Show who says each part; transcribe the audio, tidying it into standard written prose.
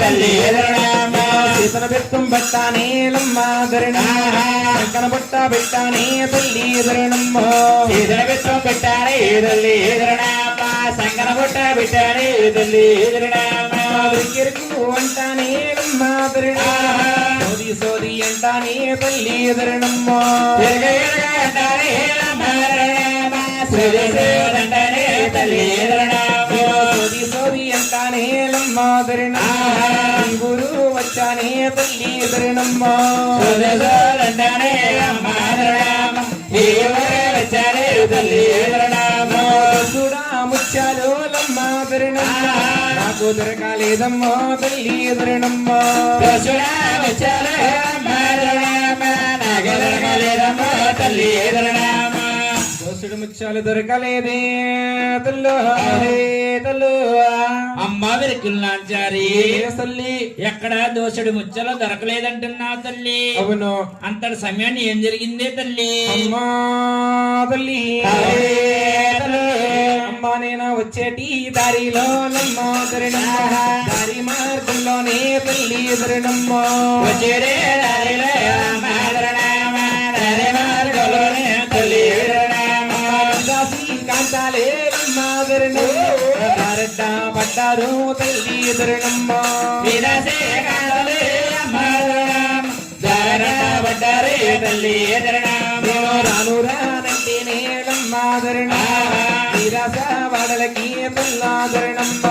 Speaker 1: తల్లి ఎదురునామ
Speaker 2: సీతన బెత్తం బట్టానే లమ్మ ధరణమ్మ సంకన బట్ట పెట్టానే తల్లి ఎదురణమ్మ
Speaker 1: సీతన బెత్తం పెట్టానే తల్లి ఎదురునామ సంకన బుట్ట పెట్టానే తల్లి ఎదురునామ
Speaker 2: కెరుకు అంటానే లమ్మ ధరణమ్మ సోది సోది అంటానే తల్లి ఎదురణమ్మ
Speaker 1: అంటానే లమ్మ ధరణమ్మ సోది సోది అంటానే తల్లి ఎదురునామ
Speaker 2: సోది సోది అంటానే లమ్మ ధరణమ్మ గురు వచ్చానే తల్లి ఎదురణమ్మ
Speaker 1: సోది సోది అంటానే లమ్మ ధరణమ్మ వచ్చానే తల్లి ఎదురునామ
Speaker 2: చూడా ముచ్చాలు లమ్మ ధరణమ్మ నాకు దొరకాలేదమ్మో తల్లి ఎదురణమ్మ
Speaker 1: చూడా ముచ్చాలు లమ్మ ధరణమ్మ నాకు దొరకాలేదమ్మో తల్లి ఎదురునామ
Speaker 2: దోసుడు ముత్యాలు దొరకలేదే తల్లు తల్లు
Speaker 1: అమ్మ వెరుకుల్లాంచారి
Speaker 2: తల్లి
Speaker 1: ఎక్కడ దోషుడు ముచ్చలు దొరకలేదంటున్నా తల్లి
Speaker 2: అవును
Speaker 1: అంతటి సమయాన్ని ఏం జరిగిందే తల్లి
Speaker 2: అమ్మా తల్లి అమ్మా నేను వచ్చేటి దారిలో నమ్మ ధరణమ్మ దారి మార్గంలోనే తల్లి ధరణమ్మ
Speaker 1: వచ్చేడే దారిలో అమ్మ ధరణమ్మ, దారి మార్గంలోనే తల్లి ధరణమ్మ.
Speaker 2: కాంతాలే నమ్మ ధరణమ్మ దారడ్డ పడ్డారు తల్లి ధరణమ్మ
Speaker 1: విరసే కాలలే అమ్మ ధరణమ్మ, దారణ పడ్డారే తల్లి ధరణమ్మ.
Speaker 2: రాను రానంటే నేలమ్మ ధరణమ్మ నిరాశ వాడలకి తల్లా ధరణమ్మ